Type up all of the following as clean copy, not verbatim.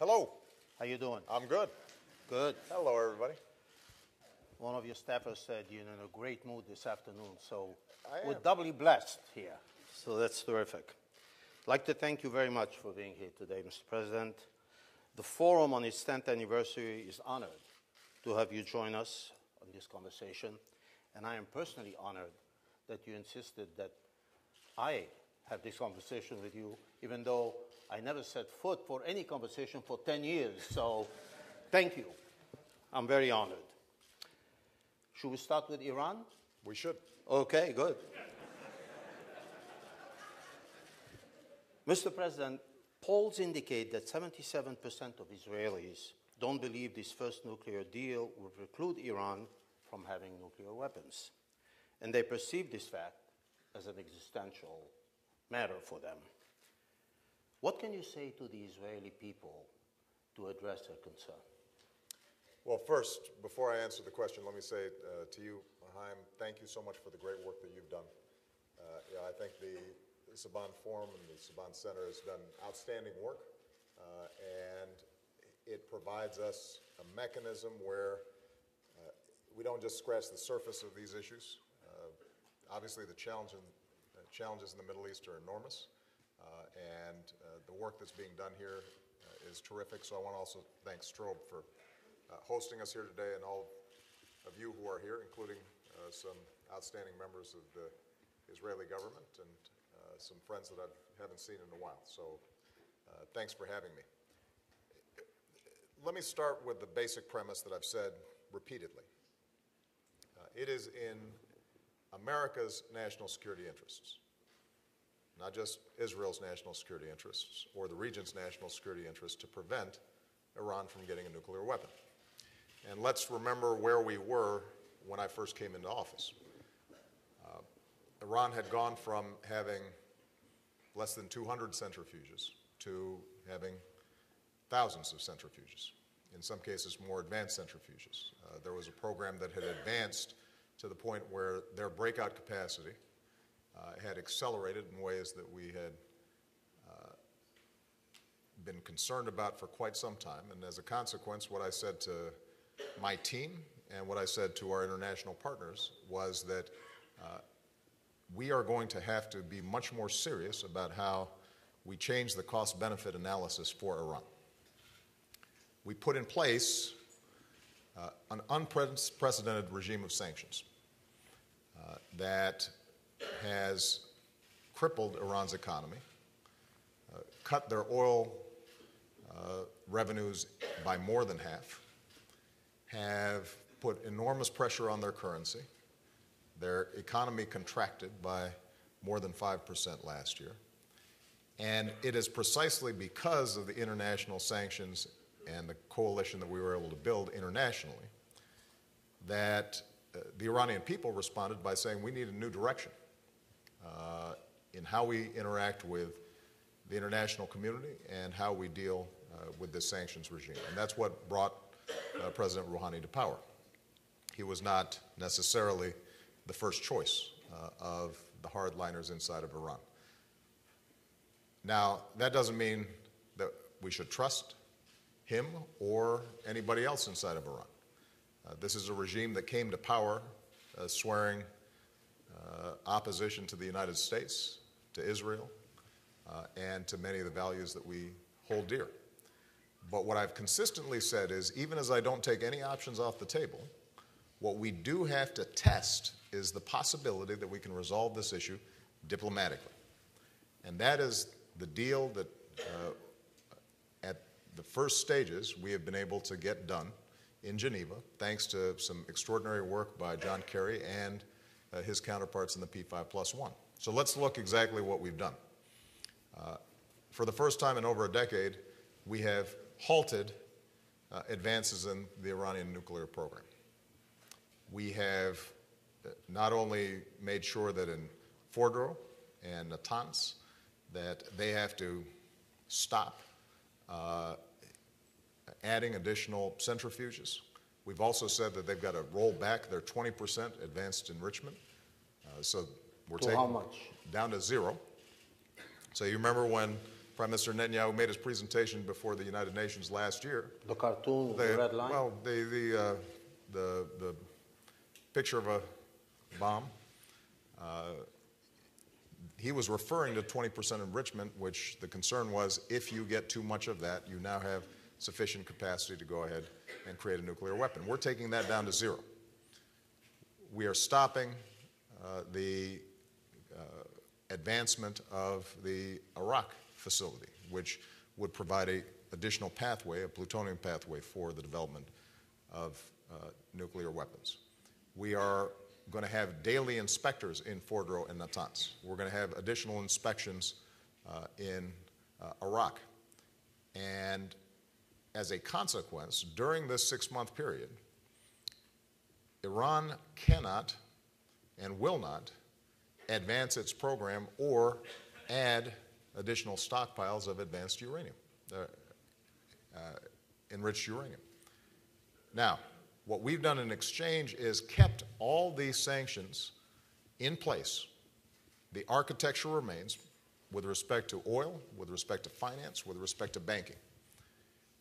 Hello. How you doing? I'm good. Good. Hello, everybody. One of your staffers said you're in a great mood this afternoon, so I we're am. doubly blessed here. So that's terrific. I'd like to thank you very much for being here today, Mr. President. The forum on its 10th anniversary is honored to have you join us on this conversation, and I am personally honored that you insisted that I have this conversation with you, even though I never set foot for any conversation for 10 years. So thank you. I'm very honored. Should we start with Iran? We should. Okay, good. Mr. President, polls indicate that 77% of Israelis don't believe this first nuclear deal will preclude Iran from having nuclear weapons. And they perceive this fact as an existential matter for them. What can you say to the Israeli people to address their concern? Well, first, before I answer the question, let me say to you, Haim, thank you so much for the great work that you've done. I think the Saban Forum and the Saban Center has done outstanding work, and it provides us a mechanism where we don't just scratch the surface of these issues. Obviously, the challenges in the Middle East are enormous, and the work that's being done here is terrific. So I want to also thank Strobe for hosting us here today, and all of you who are here, including some outstanding members of the Israeli government and some friends that I haven't seen in a while. So thanks for having me. Let me start with the basic premise that I've said repeatedly. It is in America's national security interests, not just Israel's national security interests or the region's national security interests, to prevent Iran from getting a nuclear weapon. And let's remember where we were when I first came into office. Iran had gone from having less than 200 centrifuges to having thousands of centrifuges, in some cases more advanced centrifuges. There was a program that had advanced to the point where their breakout capacity had accelerated in ways that we had been concerned about for quite some time. And as a consequence, what I said to my team and what I said to our international partners was that we are going to have to be much more serious about how we change the cost-benefit analysis for Iran. We put in place an unprecedented regime of sanctions that has crippled Iran's economy, cut their oil revenues by more than half, have put enormous pressure on their currency. Their economy contracted by more than 5% last year. And it is precisely because of the international sanctions and the coalition that we were able to build internationally that the Iranian people responded by saying we need a new direction in how we interact with the international community and how we deal with this sanctions regime. And that's what brought President Rouhani to power. He was not necessarily the first choice of the hardliners inside of Iran. Now, that doesn't mean that we should trust him or anybody else inside of Iran. This is a regime that came to power swearing opposition to the United States, to Israel, and to many of the values that we hold dear. But what I've consistently said is, even as I don't take any options off the table, what we do have to test is the possibility that we can resolve this issue diplomatically. And that is the deal that at the first stages we have been able to get done in Geneva, thanks to some extraordinary work by John Kerry and his counterparts in the P5+1. So let's look exactly what we've done. For the first time in over a decade, we have halted advances in the Iranian nuclear program. We have not only made sure that in Fordow and Natanz that they have to stop adding additional centrifuges. We've also said that they've got to roll back their 20% advanced enrichment. So we're taking how much? Down to zero. So you remember when Prime Minister Netanyahu made his presentation before the United Nations last year. The cartoon with the red line? Well, the picture of a bomb. He was referring to 20% enrichment, which the concern was if you get too much of that, you now have sufficient capacity to go ahead and create a nuclear weapon. We're taking that down to 0. We are stopping the advancement of the Iraq facility, which would provide an additional pathway, a plutonium pathway for the development of nuclear weapons. We are going to have daily inspectors in Fordow and Natanz. We're going to have additional inspections in Iraq. And as a consequence, during this 6-month period, Iran cannot and will not advance its program or add additional stockpiles of advanced uranium, enriched uranium. Now, what we've done in exchange is kept all these sanctions in place. The architecture remains with respect to oil, with respect to finance, with respect to banking.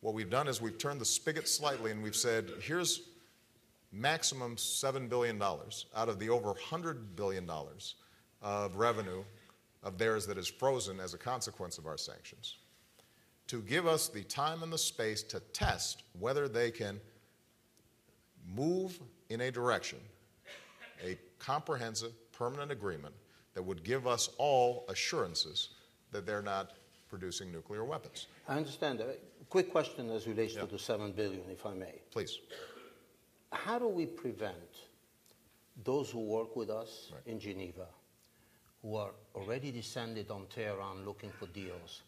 What we've done is we've turned the spigot slightly and we've said, here's maximum $7 billion out of the over $100 billion of revenue of theirs that is frozen as a consequence of our sanctions, to give us the time and the space to test whether they can move in a direction, a comprehensive, permanent agreement that would give us all assurances that they're not producing nuclear weapons. I understand. A quick question as relates to the $7 billion, if I may. Please. How do we prevent those who work with us in Geneva, who are already descended on Tehran looking for deals,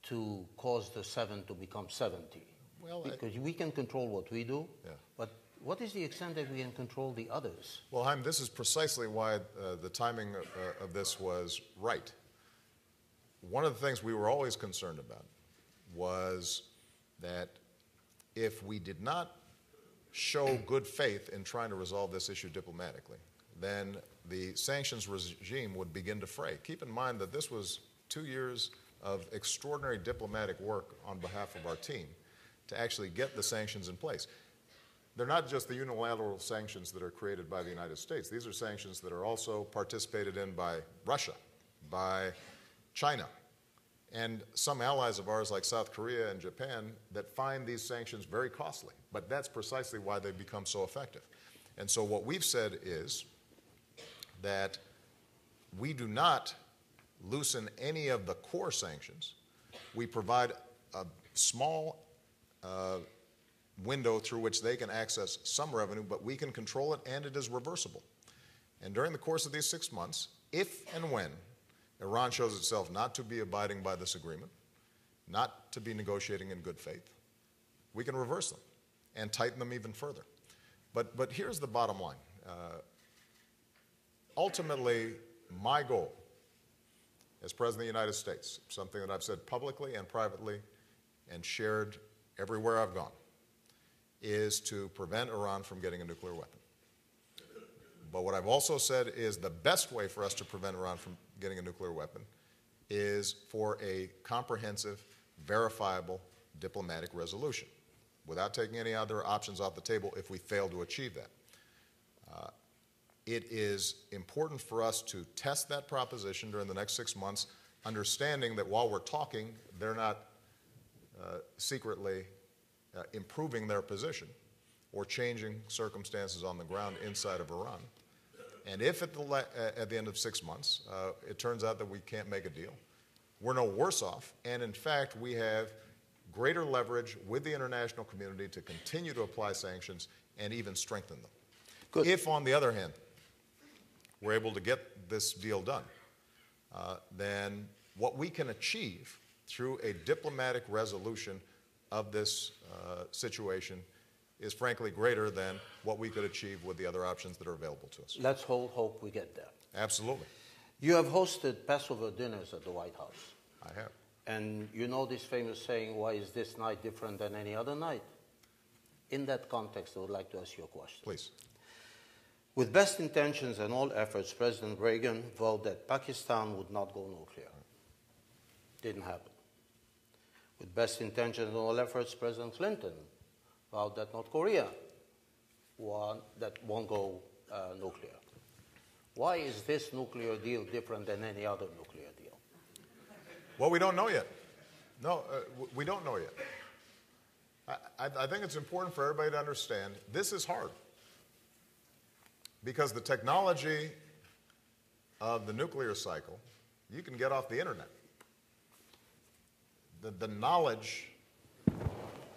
to cause the 7 to become 70? Well, because we can control what we do, but what is the extent that we can control the others? Well, Haim, this is precisely why the timing of this was right. One of the things we were always concerned about was that if we did not show good faith in trying to resolve this issue diplomatically, then the sanctions regime would begin to fray. Keep in mind that this was 2 years of extraordinary diplomatic work on behalf of our team to actually get the sanctions in place. They're not just the unilateral sanctions that are created by the United States. These are sanctions that are also participated in by Russia, by China, and some allies of ours like South Korea and Japan that find these sanctions very costly. But that's precisely why they've become so effective. And so what we've said is that we do not loosen any of the core sanctions. We provide a small window through which they can access some revenue, but we can control it, and it is reversible. And during the course of these 6 months, if and when Iran shows itself not to be abiding by this agreement, not to be negotiating in good faith, we can reverse them and tighten them even further. But here's the bottom line. Ultimately, my goal as President of the United States, something that I've said publicly and privately and shared everywhere I've gone, is to prevent Iran from getting a nuclear weapon. But what I've also said is the best way for us to prevent Iran from getting a nuclear weapon is for a comprehensive, verifiable diplomatic resolution without taking any other options off the table if we fail to achieve that. It is important for us to test that proposition during the next 6 months, understanding that while we're talking, they're not secretly improving their position or changing circumstances on the ground inside of Iran. And if at the end of 6 months it turns out that we can't make a deal, we're no worse off. And in fact, we have greater leverage with the international community to continue to apply sanctions and even strengthen them. Good. If, on the other hand, we're able to get this deal done, then what we can achieve through a diplomatic resolution of this situation is frankly greater than what we could achieve with the other options that are available to us. Let's hope we get there. Absolutely. You have hosted Passover dinners at the White House. I have. And you know this famous saying, why is this night different than any other night? In that context, I would like to ask you a question. Please. With best intentions and all efforts, President Reagan vowed that Pakistan would not go nuclear. Didn't happen. With best intentions and all efforts, President Clinton vowed that North Korea won't go nuclear. Why is this nuclear deal different than any other nuclear deal? Well, we don't know yet. No, we don't know yet. I think it's important for everybody to understand this is hard because the technology of the nuclear cycle, you can get off the internet. The knowledge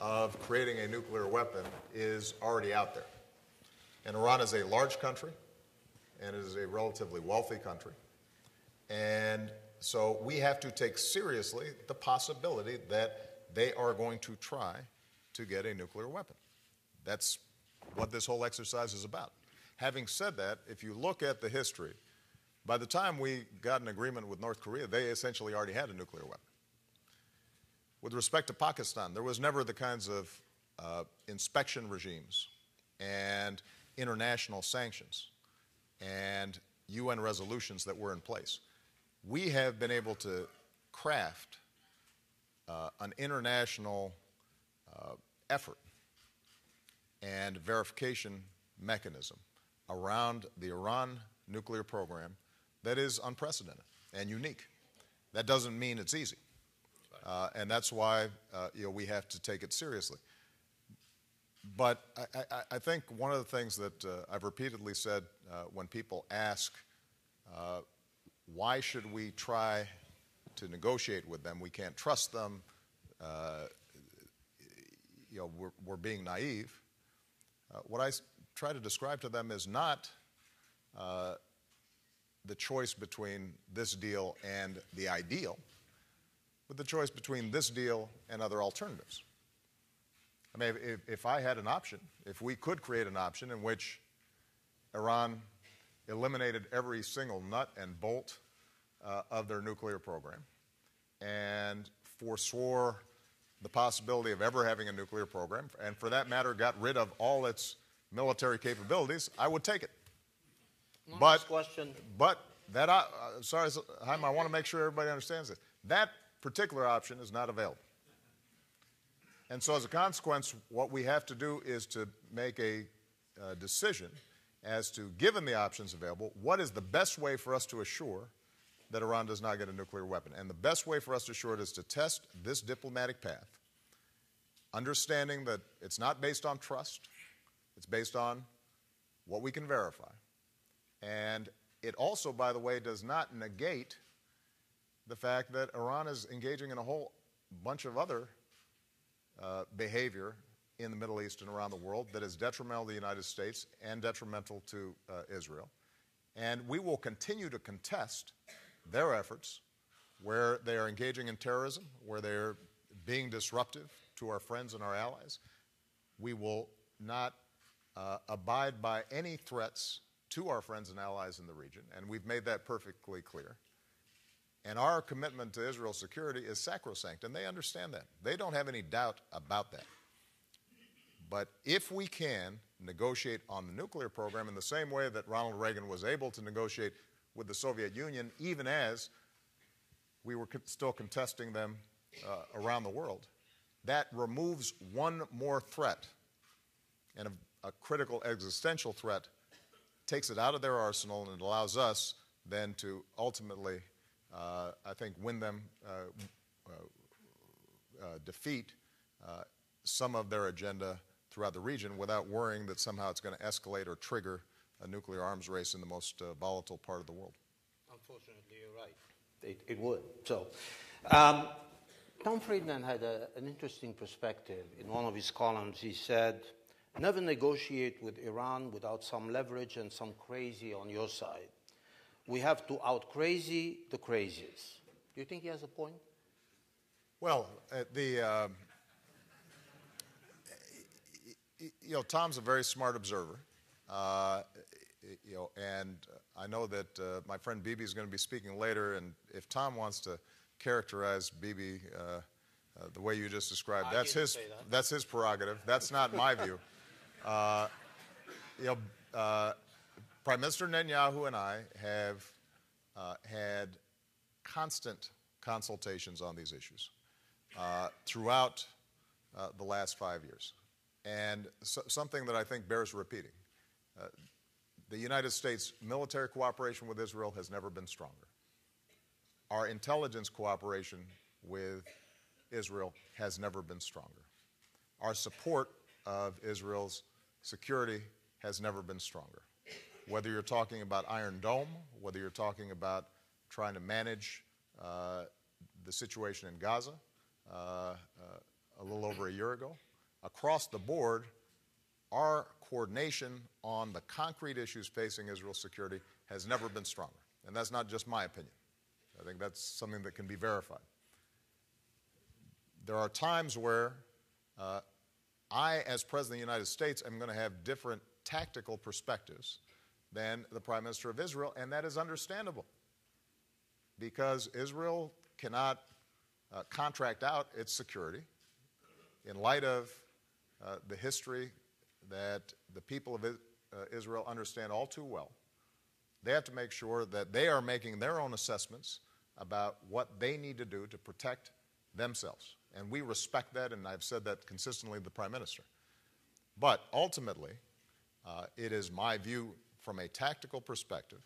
of creating a nuclear weapon is already out there. And Iran is a large country, and it is a relatively wealthy country. And so we have to take seriously the possibility that they are going to try to get a nuclear weapon. That's what this whole exercise is about. Having said that, if you look at the history, by the time we got an agreement with North Korea, they essentially already had a nuclear weapon. With respect to Pakistan, there was never the kinds of inspection regimes and international sanctions and UN resolutions that were in place. We have been able to craft an international effort and verification mechanism around the Iran nuclear program that is unprecedented and unique. That doesn't mean it's easy. And that's why we have to take it seriously. But I think one of the things that I've repeatedly said when people ask, why should we try to negotiate with them? We can't trust them. We're being naive. What I try to describe to them is not the choice between this deal and the ideal, but the choice between this deal and other alternatives. I mean, if I had an option, if we could create an option in which Iran eliminated every single nut and bolt of their nuclear program and forswore the possibility of ever having a nuclear program, and for that matter got rid of all its military capabilities, I would take it. But that, sorry, Haim, I want to make sure everybody understands this. That particular option is not available. And so as a consequence, what we have to do is to make a decision as to, given the options available, what is the best way for us to assure that Iran does not get a nuclear weapon. And the best way for us to assure it is to test this diplomatic path, understanding that it's not based on trust, it's based on what we can verify. And it also, by the way, does not negate the fact that Iran is engaging in a whole bunch of other behavior in the Middle East and around the world that is detrimental to the United States and detrimental to Israel. And we will continue to contest their efforts where they are engaging in terrorism, where they're being disruptive to our friends and our allies. We will not abide by any threats to our friends and allies in the region, and we've made that perfectly clear. And our commitment to Israel's security is sacrosanct, and they understand that. They don't have any doubt about that. But if we can negotiate on the nuclear program in the same way that Ronald Reagan was able to negotiate with the Soviet Union, even as we were still contesting them around the world, that removes one more threat, and a critical existential threat, takes it out of their arsenal, and it allows us then to ultimately I think win them, defeat some of their agenda throughout the region without worrying that somehow it's going to escalate or trigger a nuclear arms race in the most volatile part of the world. Unfortunately, you're right. It would. So, Tom Friedman had an interesting perspective. In one of his columns, he said, never negotiate with Iran without some leverage and some crazy on your side. We have to out-crazy the crazies. Do you think he has a point? Well, Tom's a very smart observer, and I know that my friend Bibi is going to be speaking later, and if Tom wants to characterize Bibi the way you just described, that's his prerogative. That's not my view. Prime Minister Netanyahu and I have had constant consultations on these issues. throughout the last 5 years. And something that I think bears repeating. The United States military cooperation with Israel has never been stronger. Our intelligence cooperation with Israel has never been stronger. Our support of Israel's security has never been stronger. Whether you're talking about Iron Dome, whether you're talking about trying to manage the situation in Gaza a little over a year ago, across the board, our coordination on the concrete issues facing Israel's security has never been stronger. And that's not just my opinion. I think that's something that can be verified. There are times where I, as President of the United States, am going to have different tactical perspectives than the Prime Minister of Israel, and that is understandable because Israel cannot contract out its security in light of the history that the people of Israel understand all too well. They have to make sure that they are making their own assessments about what they need to do to protect themselves. And we respect that, and I've said that consistently to the Prime Minister. But ultimately, it is my view from a tactical perspective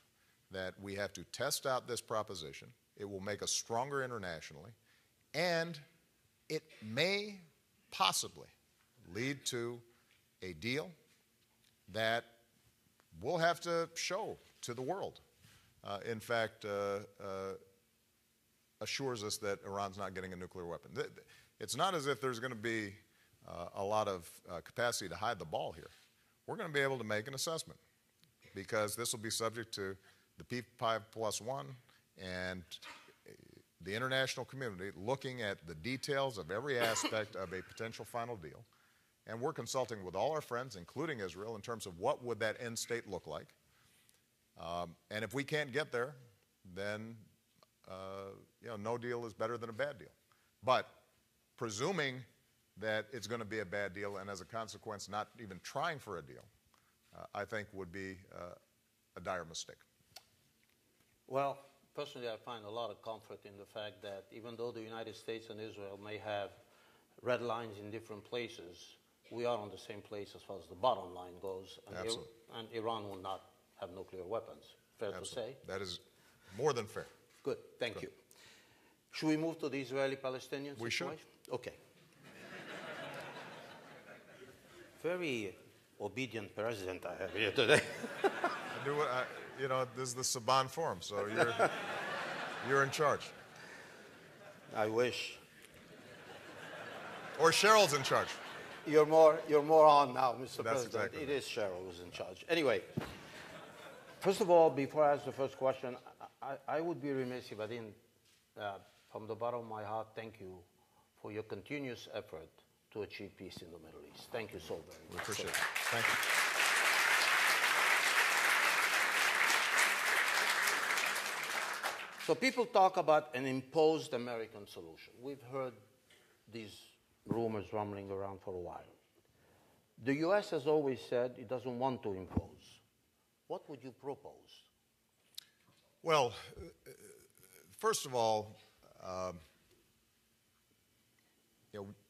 that we have to test out this proposition. It will make us stronger internationally, and it may possibly lead to a deal that we'll have to show to the world. In fact, assures us that Iran's not getting a nuclear weapon. It's not as if there's going to be a lot of capacity to hide the ball here. We're going to be able to make an assessment because this will be subject to the P5+1 and the international community looking at the details of every aspect of a potential final deal. And we're consulting with all our friends, including Israel, in terms of what would that end state look like. And if we can't get there, then no deal is better than a bad deal. But presuming that it's going to be a bad deal and as a consequence not even trying for a deal, I think would be a dire mistake. Well, personally, I find a lot of comfort in the fact that even though the United States and Israel may have red lines in different places, we are on the same place as far as the bottom line goes. And, Absolutely. And Iran will not have nuclear weapons. Fair Absolutely. to say? That is more than fair. Good. Thank you. Should we move to the Israeli-Palestinian situation? We should. Okay. Very obedient president I have here today. I do what this is the Saban Forum, so you're in charge. I wish. Or Cheryl's in charge. You're more on now, Mr. That's President. exactly It is Cheryl who's in charge. Anyway, first of all, before I ask the first question, I would be remiss if I didn't, from the bottom of my heart, thank you for your continuous effort to achieve peace in the Middle East. Thank you so very much. We appreciate it. Thank you. So people talk about an imposed American solution. We've heard these rumors rumbling around for a while. The U.S. has always said it doesn't want to impose. What would you propose? Well, first of all,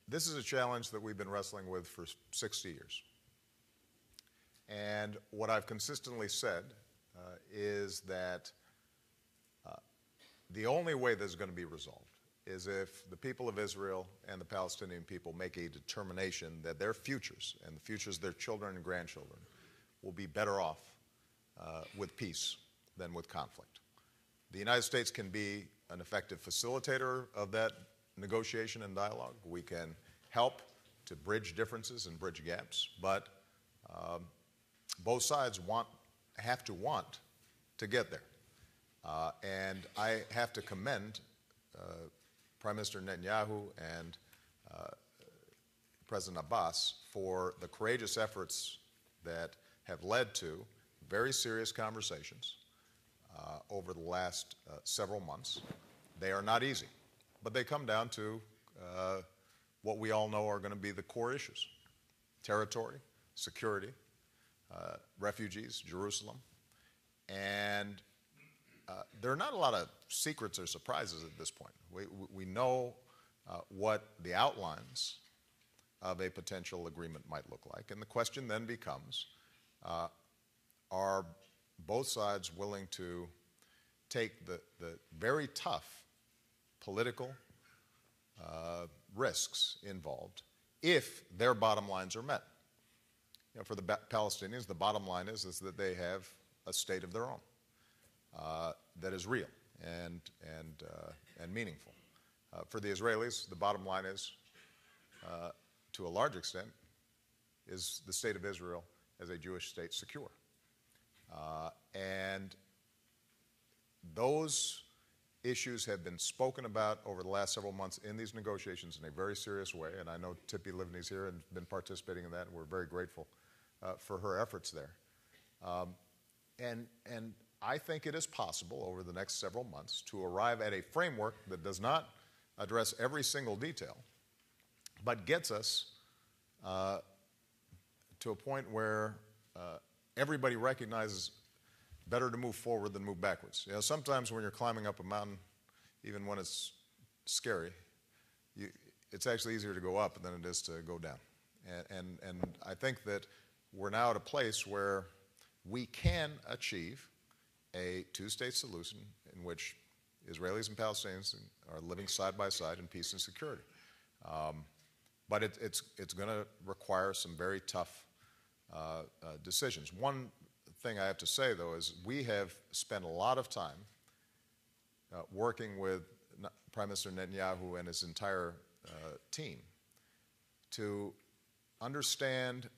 this is a challenge that we've been wrestling with for 60 years. And what I've consistently said is that the only way this is going to be resolved is if the people of Israel and the Palestinian people make a determination that their futures and the futures of their children and grandchildren will be better off with peace than with conflict. The United States can be an effective facilitator of that negotiation and dialogue. We can help to bridge differences and bridge gaps, but both sides have to want to get there. And I have to commend Prime Minister Netanyahu and President Abbas for the courageous efforts that have led to very serious conversations over the last several months. They are not easy, but they come down to what we all know are going to be the core issues: territory, security, refugees, Jerusalem. And there are not a lot of secrets or surprises at this point. We know what the outlines of a potential agreement might look like. And the question then becomes, are both sides willing to take the very tough political risks involved if their bottom lines are met? You know, for the Palestinians, the bottom line is that they have a state of their own that is real and meaningful. For the Israelis, the bottom line is, to a large extent, is the state of Israel as a Jewish state secure? And those issues have been spoken about over the last several months in these negotiations in a very serious way, and I know Tippi Livni's here and been participating in that, and we're very grateful for her efforts there. And I think it is possible over the next several months to arrive at a framework that does not address every single detail, but gets us to a point where everybody recognizes better to move forward than move backwards. You know, sometimes when you're climbing up a mountain, even when it's scary, it's actually easier to go up than it is to go down. And I think that we're now at a place where we can achieve a two-state solution in which Israelis and Palestinians are living side by side in peace and security. But it's going to require some very tough decisions. One thing I have to say, though, is we have spent a lot of time working with Prime Minister Netanyahu and his entire team to understand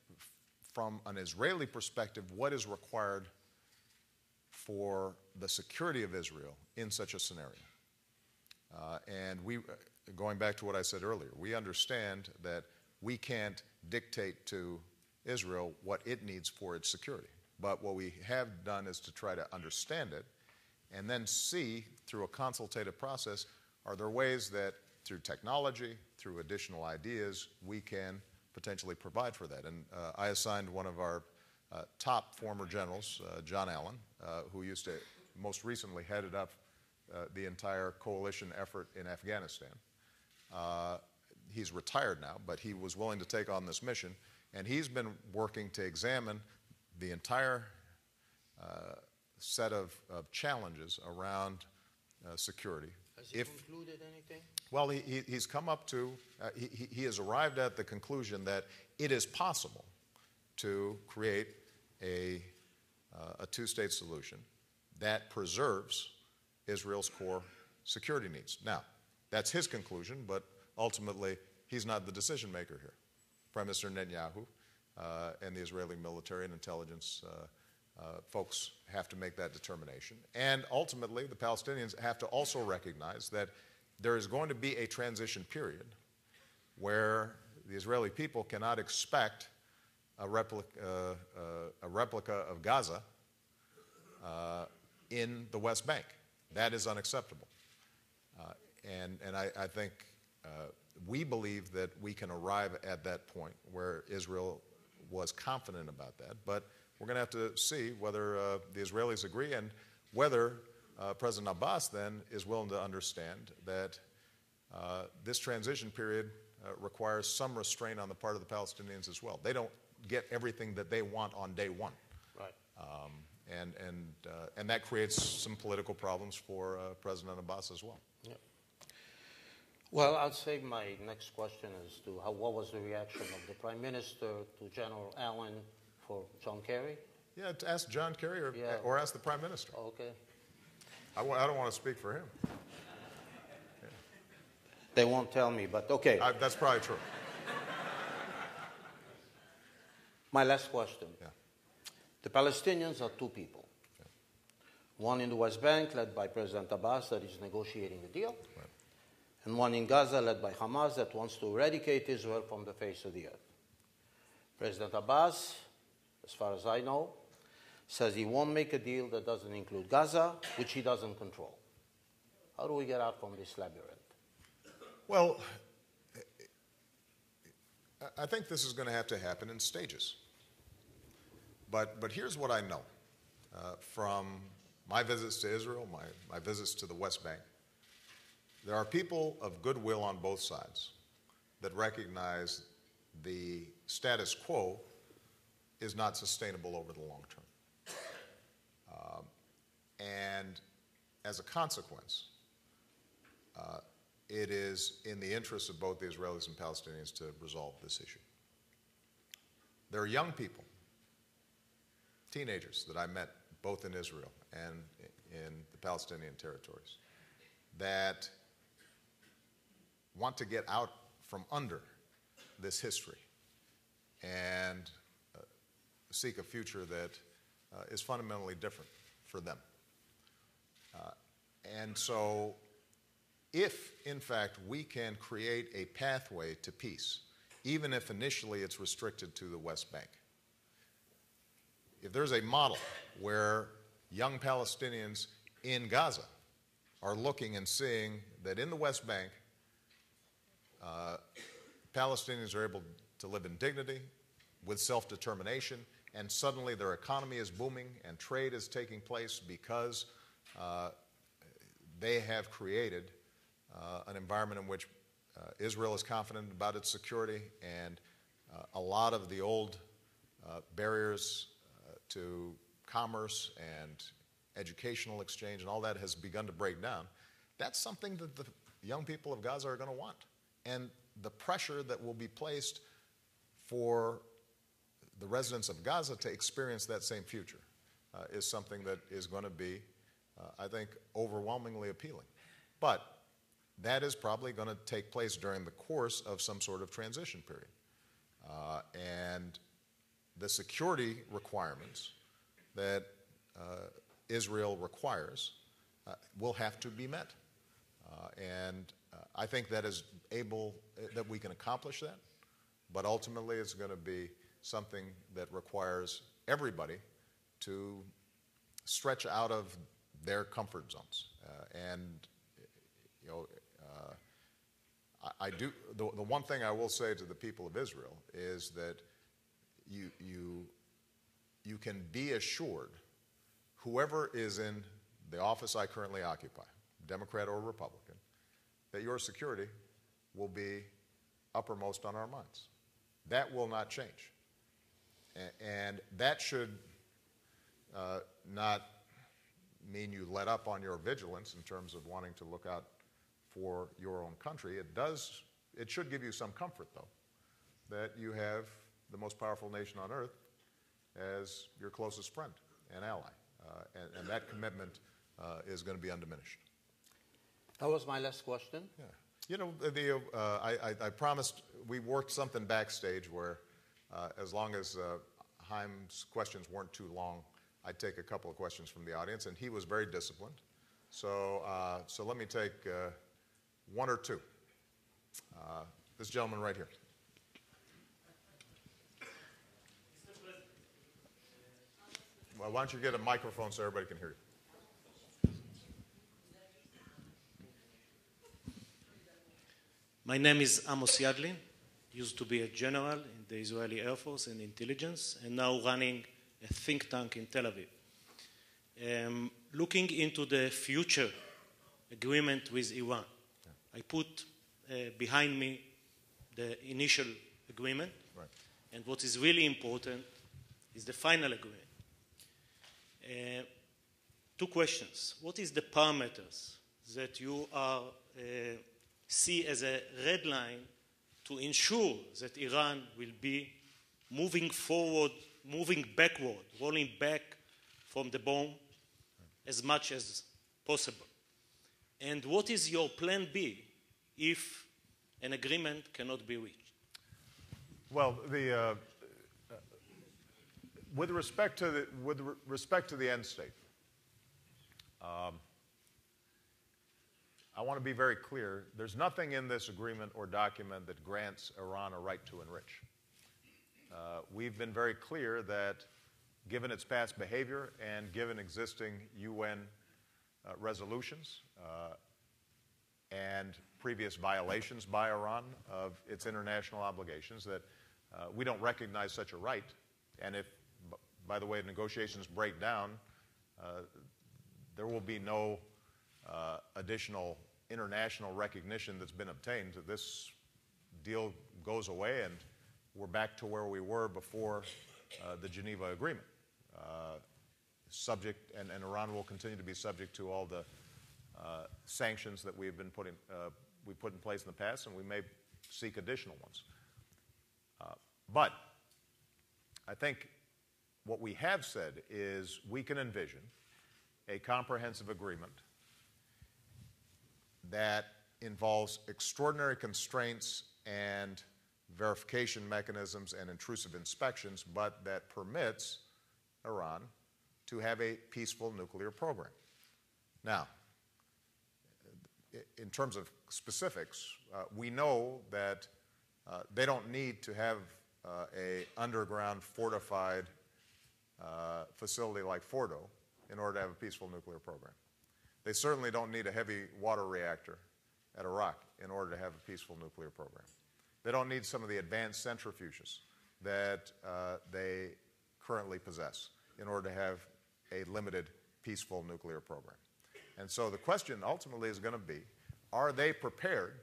from an Israeli perspective what is required for the security of Israel in such a scenario. And going back to what I said earlier, we understand that we can't dictate to Israel what it needs for its security. But what we have done is to try to understand it and then see through a consultative process, are there ways that through technology, through additional ideas, we can potentially provide for that. And I assigned one of our top former generals, John Allen, who used to most recently headed up the entire coalition effort in Afghanistan. He's retired now, but he was willing to take on this mission, and he's been working to examine the entire set of challenges around security. Has he concluded anything? Well, he's come up to, he has arrived at the conclusion that it is possible to create a two-state solution that preserves Israel's core security needs. Now, that's his conclusion, but ultimately, he's not the decision maker here. Prime Minister Netanyahu and the Israeli military and intelligence folks have to make that determination. And ultimately, the Palestinians have to also recognize that there is going to be a transition period where the Israeli people cannot expect a replica of Gaza in the West Bank. That is unacceptable. And I think we believe that we can arrive at that point where Israel was confident about that. But we're going to have to see whether the Israelis agree and whether President Abbas then is willing to understand that this transition period requires some restraint on the part of the Palestinians as well. They don't get everything that they want on day one. Right. And that creates some political problems for President Abbas as well. Yeah. Well, I'll save my next question as to what was the reaction of the Prime Minister to General Allen for John Kerry? Yeah, to ask John Kerry or ask the Prime Minister. Okay. I don't want to speak for him. Yeah. They won't tell me, but okay. That's probably true. My last question. Yeah. The Palestinians are two people. Yeah. One in the West Bank, led by President Abbas, that is negotiating a deal. Right. And one in Gaza, led by Hamas, that wants to eradicate Israel from the face of the earth. President Abbas, as far as I know, says he won't make a deal that doesn't include Gaza, which he doesn't control. How do we get out from this labyrinth? Well, I think this is going to happen in stages. But here's what I know from my visits to Israel, my visits to the West Bank. there are people of goodwill on both sides that recognize the status quo is not sustainable over the long term. And as a consequence, it is in the interests of both the Israelis and Palestinians to resolve this issue. There are young people, teenagers that I met both in Israel and in the Palestinian territories, that want to get out from under this history and seek a future that is fundamentally different for them. And so if, in fact, we can create a pathway to peace, even if initially it's restricted to the West Bank, if there's a model where young Palestinians in Gaza are looking and seeing that in the West Bank, Palestinians are able to live in dignity, with self-determination, and suddenly their economy is booming and trade is taking place because they have created an environment in which Israel is confident about its security, and a lot of the old barriers to commerce and educational exchange and all that has begun to break down. That's something that the young people of Gaza are going to want. And the pressure that will be placed for the residents of Gaza to experience that same future is something that is going to be, I think, overwhelmingly appealing. But that is probably going to take place during the course of some sort of transition period. And the security requirements that Israel requires will have to be met. And I think that we can accomplish that, but ultimately it's going to be something that requires everybody to stretch out of their comfort zones. The one thing I will say to the people of Israel is that you can be assured, whoever is in the office I currently occupy, Democrat or Republican, that your security will be uppermost on our minds. That will not change. And that should not mean you let up on your vigilance in terms of wanting to look out for your own country. It should give you some comfort, though, that you have the most powerful nation on earth as your closest friend and ally. And that commitment is going to be undiminished. That was my last question. Yeah. You know, I promised, we worked something backstage where as long as Chaim's questions weren't too long, I'd take a couple of questions from the audience, and he was very disciplined. So let me take one or two. This gentleman right here. Well, why don't you get a microphone so everybody can hear you? My name is Amos Yadlin, used to be a general in the Israeli Air Force and intelligence, and now running a think tank in Tel Aviv. Looking into the future agreement with Iran, I put behind me the initial agreement, right. And what is really important is the final agreement. Two questions. What is the parameters that you are see as a red line to ensure that Iran will be moving forward, moving backward, rolling back from the bomb as much as possible? And what is your plan B if an agreement cannot be reached? Well, with respect to the end state, I want to be very clear. There's nothing in this agreement or document that grants Iran a right to enrich. We've been very clear that given its past behavior and given existing UN resolutions and previous violations by Iran of its international obligations, that we don't recognize such a right. And if, by the way, negotiations break down, there will be no additional international recognition that's been obtained, this deal goes away and we're back to where we were before the Geneva Agreement. Subject, and Iran will continue to be subject to all the sanctions that we put in place in the past, and we may seek additional ones. But I think what we have said is we can envision a comprehensive agreement that involves extraordinary constraints and verification mechanisms and intrusive inspections, but that permits Iran to have a peaceful nuclear program. Now, in terms of specifics, we know that they don't need to have an underground fortified facility like Fordo in order to have a peaceful nuclear program. They certainly don't need a heavy water reactor at Iraq in order to have a peaceful nuclear program. They don't need some of the advanced centrifuges that they currently possess in order to have a limited peaceful nuclear program. And so the question ultimately is going to be, are they prepared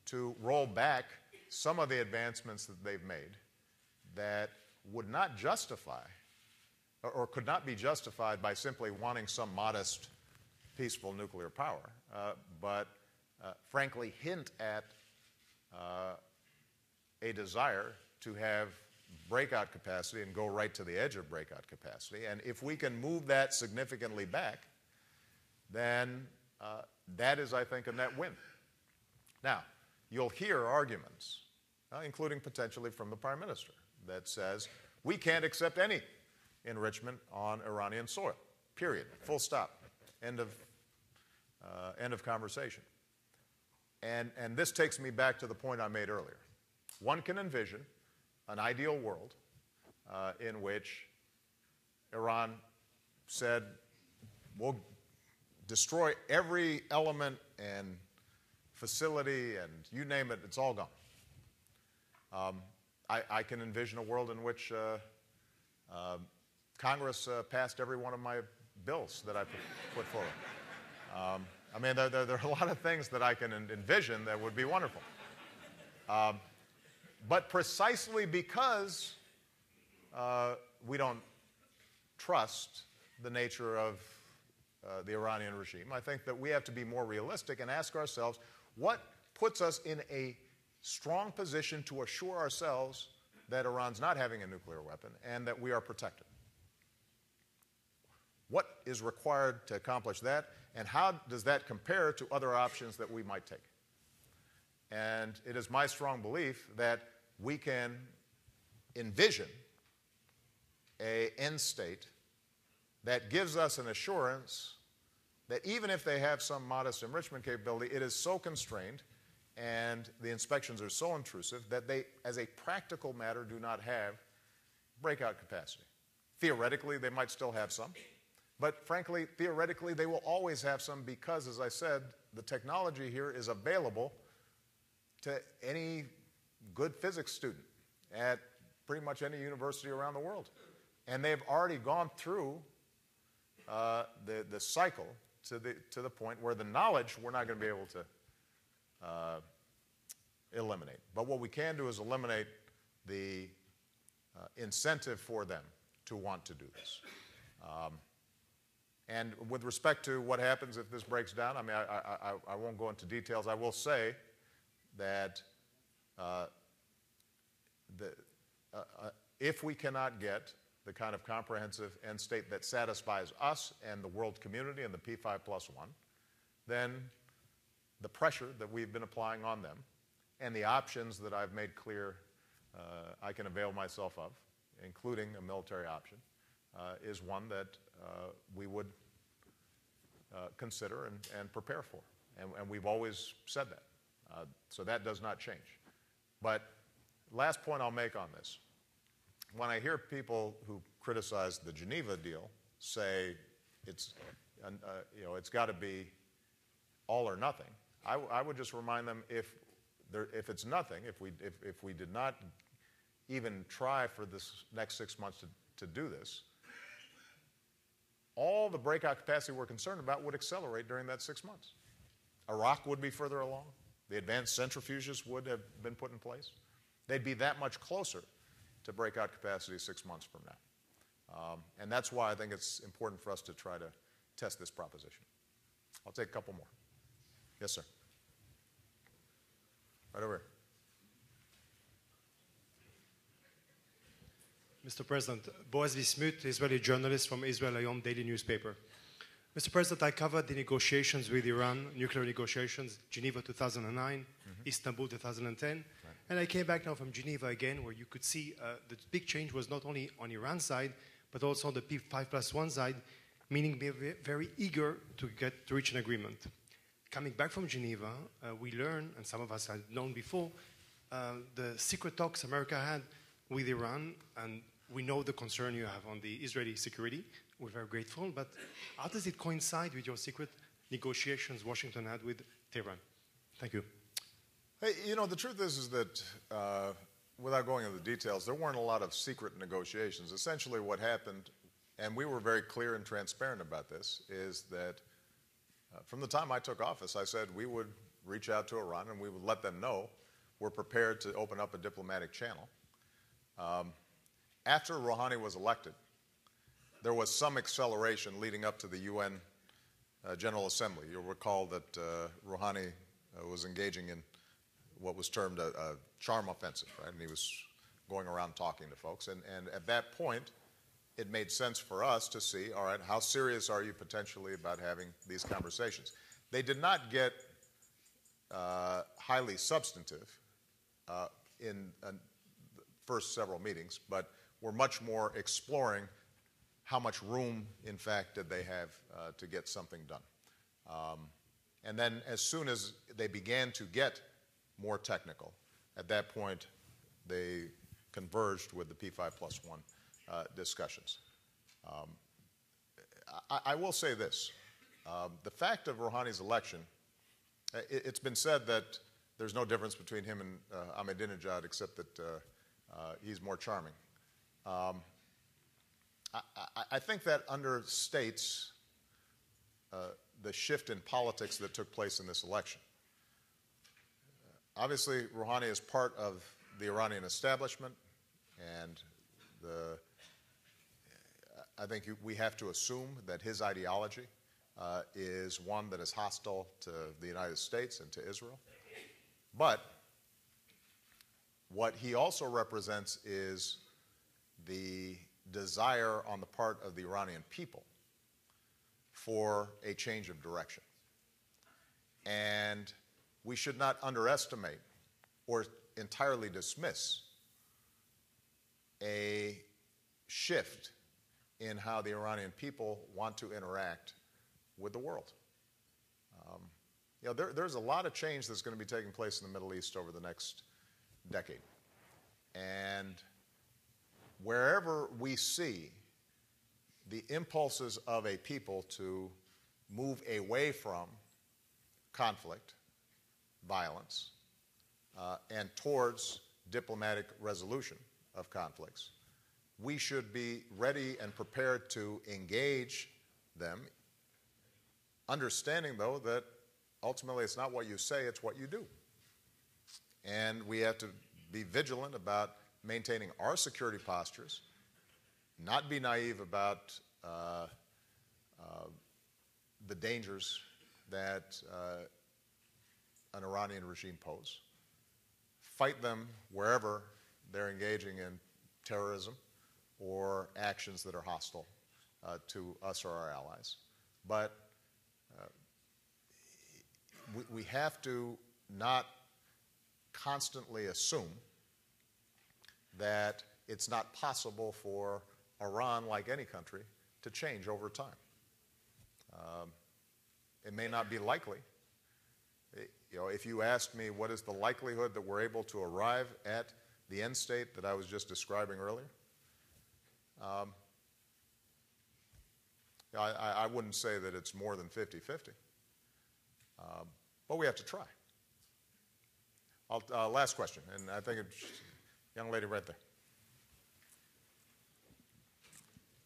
to roll back some of the advancements that they've made that would not justify or could not be justified by simply wanting some modest peaceful nuclear power, but frankly hint at a desire to have breakout capacity and go right to the edge of breakout capacity. And if we can move that significantly back, then that is, I think, a net win. Now, you'll hear arguments, including potentially from the Prime Minister, that says we can't accept any enrichment on Iranian soil, period, full stop, end of conversation. And this takes me back to the point I made earlier. One can envision an ideal world in which Iran said, we'll destroy every element and facility and you name it, it's all gone. I can envision a world in which Congress passed every one of my bills that I put forward. I mean, there are a lot of things that I can envision that would be wonderful. But precisely because we don't trust the nature of the Iranian regime, I think that we have to be more realistic and ask ourselves, what puts us in a strong position to assure ourselves that Iran's not having a nuclear weapon and that we are protected? What is required to accomplish that, and how does that compare to other options that we might take? And it is my strong belief that we can envision an end state that gives us an assurance that even if they have some modest enrichment capability, it is so constrained and the inspections are so intrusive that they, as a practical matter, do not have breakout capacity. Theoretically, they might still have some. But frankly, theoretically, they will always have some because, as I said, the technology here is available to any good physics student at pretty much any university around the world. And they've already gone through the cycle to the point where the knowledge we're not going to be able to eliminate. But what we can do is eliminate the incentive for them to want to do this. And with respect to what happens if this breaks down, I mean, I won't go into details. I will say that if we cannot get the kind of comprehensive end state that satisfies us and the world community and the P5+1, then the pressure that we've been applying on them and the options that I've made clear I can avail myself of, including a military option, is one that we would consider and prepare for. And we've always said that. So that does not change. But last point I'll make on this. When I hear people who criticize the Geneva deal say it's got to be all or nothing, I would just remind them if it's nothing, if we did not even try for this next 6 months to do this, all the breakout capacity we're concerned about would accelerate during that 6 months. Iraq would be further along. The advanced centrifuges would have been put in place. They'd be that much closer to breakout capacity 6 months from now. And that's why I think it's important for us to try to test this proposition. I'll take a couple more. Yes, sir. Right over here. Mr. President, Boaz Bismuth, Israeli journalist from Israel Hayom daily newspaper. Mr. President, I covered the negotiations with Iran, nuclear negotiations, Geneva 2009, Istanbul 2010, and I came back now from Geneva again, where you could see the big change was not only on Iran's side, but also on the P5+1 side, meaning they're very eager to reach an agreement. Coming back from Geneva, we learned, and some of us had known before, the secret talks America had with Iran, and we know the concern you have on the Israeli security. We're very grateful, but how does it coincide with your secret negotiations Washington had with Tehran? Thank you. Hey, you know, the truth is that, without going into the details, there weren't a lot of secret negotiations. Essentially what happened, and we were very clear and transparent about this, is that from the time I took office, I said we would reach out to Iran and we would let them know we're prepared to open up a diplomatic channel. After Rouhani was elected, there was some acceleration leading up to the UN General Assembly. You'll recall that Rouhani was engaging in what was termed a charm offensive, right? And he was going around talking to folks. And at that point, it made sense for us to see, all right, how serious are you potentially about having these conversations? They did not get highly substantive in the first several meetings, but were much more exploring how much room, in fact, did they have to get something done. And then as soon as they began to get more technical, at that point, they converged with the P5+1 discussions. I will say this. The fact of Rouhani's election, it's been said that there's no difference between him and Ahmadinejad except that he's more charming. I think that understates the shift in politics that took place in this election. Obviously, Rouhani is part of the Iranian establishment, and I think we have to assume that his ideology is one that is hostile to the United States and to Israel. But what he also represents is the desire on the part of the Iranian people for a change of direction. And we should not underestimate or entirely dismiss a shift in how the Iranian people want to interact with the world. You know, there's a lot of change that's going to be taking place in the Middle East over the next decade. And wherever we see the impulses of a people to move away from conflict, violence, and towards diplomatic resolution of conflicts, we should be ready and prepared to engage them, understanding, though, that ultimately it's not what you say, it's what you do. And we have to be vigilant about maintaining our security postures, not be naive about the dangers that an Iranian regime pose, fight them wherever they're engaging in terrorism or actions that are hostile to us or our allies. But we have to not constantly assume that it's not possible for Iran, like any country, to change over time. It may not be likely. You know, if you asked me what is the likelihood that we're able to arrive at the end state that I was just describing earlier, I wouldn't say that it's more than 50-50. But we have to try. Last question, and I think it's young lady right there.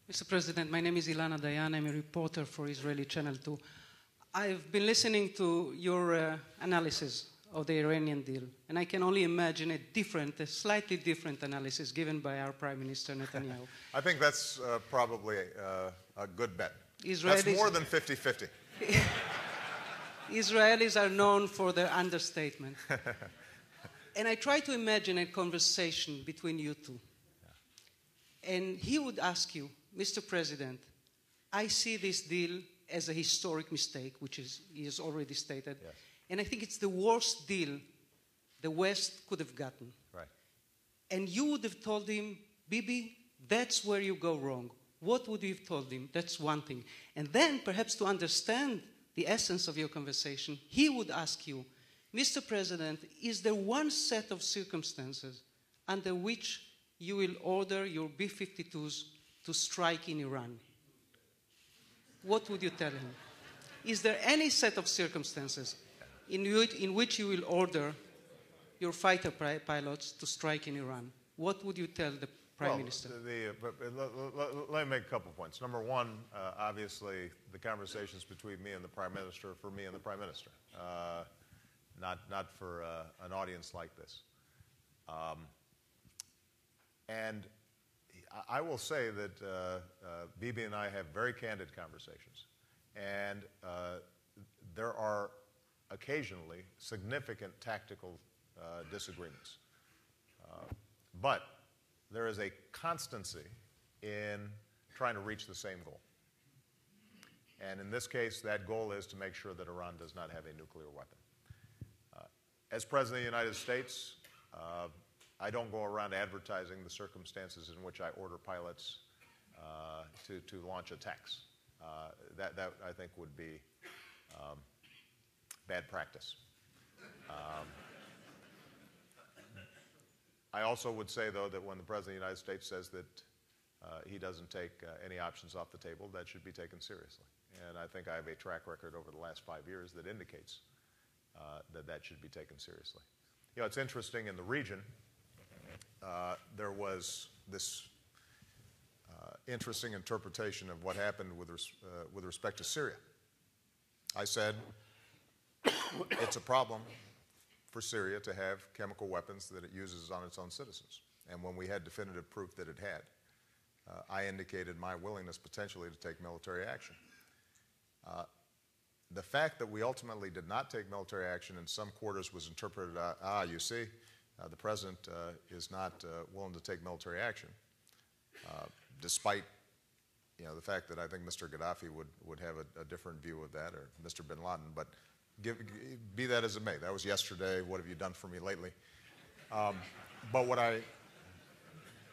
Mr. President, my name is Ilana Dayan. I'm a reporter for Israeli Channel 2. I've been listening to your analysis of the Iranian deal, and I can only imagine a slightly different analysis given by our Prime Minister Netanyahu. I think that's probably a good bet. Israelis, that's more than 50-50. Israelis are known for their understatement. And I try to imagine a conversation between you two. Yeah. And he would ask you, Mr. President, I see this deal as a historic mistake, which he has already stated. Yes. And I think it's the worst deal the West could have gotten. Right. And you would have told him, Bibi, that's where you go wrong. What would you have told him? That's one thing. And then, perhaps to understand the essence of your conversation, he would ask you, Mr. President, is there one set of circumstances under which you will order your B-52s to strike in Iran? What would you tell him? Is there any set of circumstances in which you will order your fighter pilots to strike in Iran? What would you tell the Prime Minister? Let me make a couple points. Number one, obviously, the conversations between me and the Prime Minister, for me and the Prime Minister, not for an audience like this. And I will say that Bibi and I have very candid conversations, and there are occasionally significant tactical disagreements. But there is a constancy in trying to reach the same goal. And in this case, that goal is to make sure that Iran does not have a nuclear weapon. As President of the United States, I don't go around advertising the circumstances in which I order pilots to launch attacks. That I think would be bad practice. I also would say, though, that when the President of the United States says that he doesn't take any options off the table, that should be taken seriously. And I think I have a track record over the last 5 years that indicates that should be taken seriously. You know, it's interesting in the region, there was this interesting interpretation of what happened with respect to Syria. I said it's a problem for Syria to have chemical weapons that it uses on its own citizens. And when we had definitive proof that it had, I indicated my willingness potentially to take military action. The fact that we ultimately did not take military action in some quarters was interpreted, you see, the President is not willing to take military action, despite the fact that I think Mr. Gaddafi would have a different view of that, or Mr. bin Laden. But be that as it may, that was yesterday. What have you done for me lately? But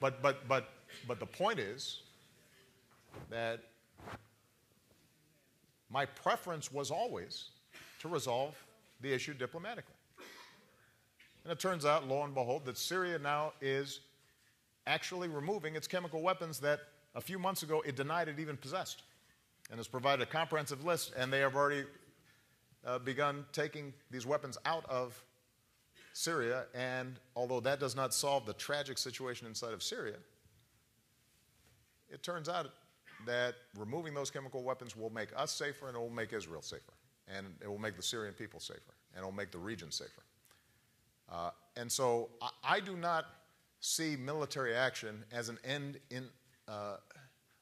the point is that my preference was always to resolve the issue diplomatically. And it turns out, lo and behold, that Syria now is actually removing its chemical weapons that a few months ago it denied it even possessed, and has provided a comprehensive list, and they have already begun taking these weapons out of Syria. And although that does not solve the tragic situation inside of Syria, it turns out that removing those chemical weapons will make us safer, and it will make Israel safer, and it will make the Syrian people safer, and it will make the region safer. And so I do not see military action as an end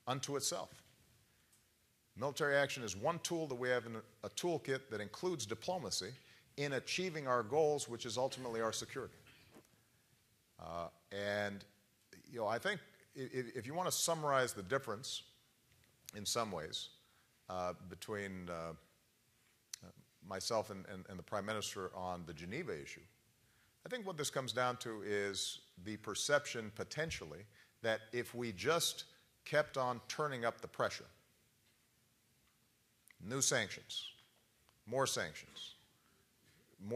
unto itself. Military action is one tool that we have in a toolkit that includes diplomacy in achieving our goals, which is ultimately our security. And I think if you want to summarize the difference in some ways between myself and the Prime Minister on the Geneva issue, I think what this comes down to is the perception, potentially, that if we just kept on turning up the pressure, new sanctions, more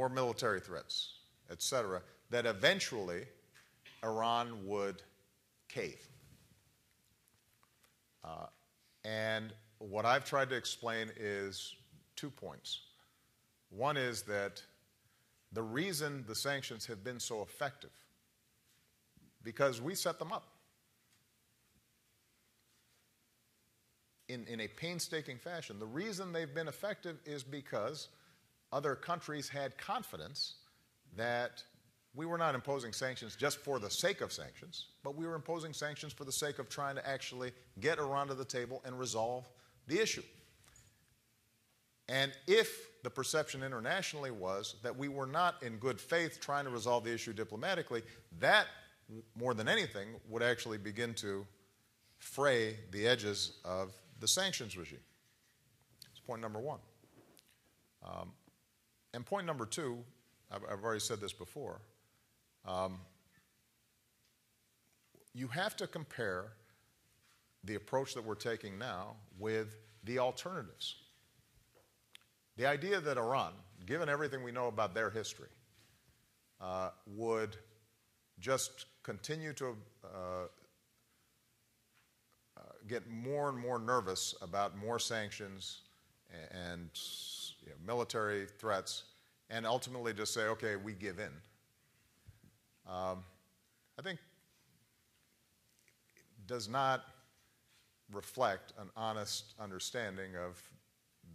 military threats, etc., that eventually Iran would cave. And what I've tried to explain is 2 points. One is that the reason the sanctions have been so effective, because we set them up. in a painstaking fashion. The reason they've been effective is because other countries had confidence that we were not imposing sanctions just for the sake of sanctions, but we were imposing sanctions for the sake of trying to actually get Iran to the table and resolve the issue. And if the perception internationally was that we were not in good faith trying to resolve the issue diplomatically, that, more than anything, would actually begin to fray the edges of the sanctions regime. That's point number one. And point number two, I've already said this before, you have to compare the approach that we're taking now with the alternatives. The idea that Iran, given everything we know about their history, would just continue to get more and more nervous about more sanctions and military threats, and ultimately just say, okay, we give in. I think does not reflect an honest understanding of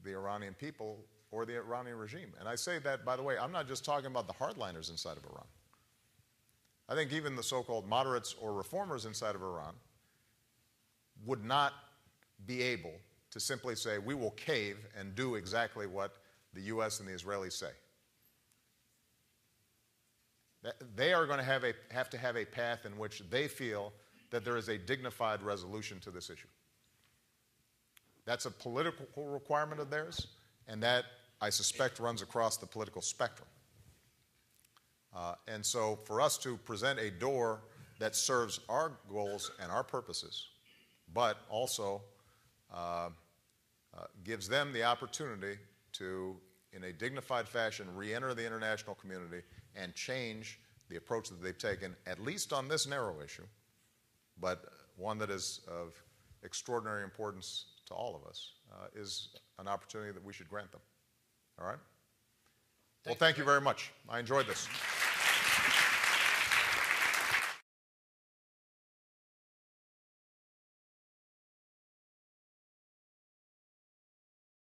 the Iranian people or the Iranian regime. And I say that, by the way, I'm not just talking about the hardliners inside of Iran. I think even the so-called moderates or reformers inside of Iran would not be able to simply say, we will cave and do exactly what the U.S. and the Israelis say. They are going to have to have a path in which they feel that there is a dignified resolution to this issue. That's a political requirement of theirs, and that, I suspect, runs across the political spectrum. And so for us to present a door that serves our goals and our purposes, but also gives them the opportunity to, in a dignified fashion, re-enter the international community and change the approach that they've taken, at least on this narrow issue, but one that is of extraordinary importance to all of us, is an opportunity that we should grant them. All right? Well, thank you very much. I enjoyed this.